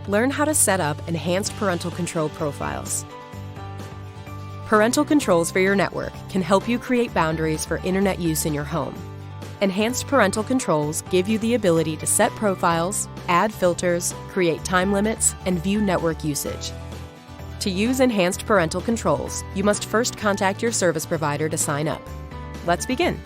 Learn how to set up enhanced parental control profiles. Parental controls for your network can help you create boundaries for internet use in your home. Enhanced parental controls give you the ability to set profiles, add filters, create time limits, and view network usage. To use enhanced parental controls, you must first contact your service provider to sign up. Let's begin.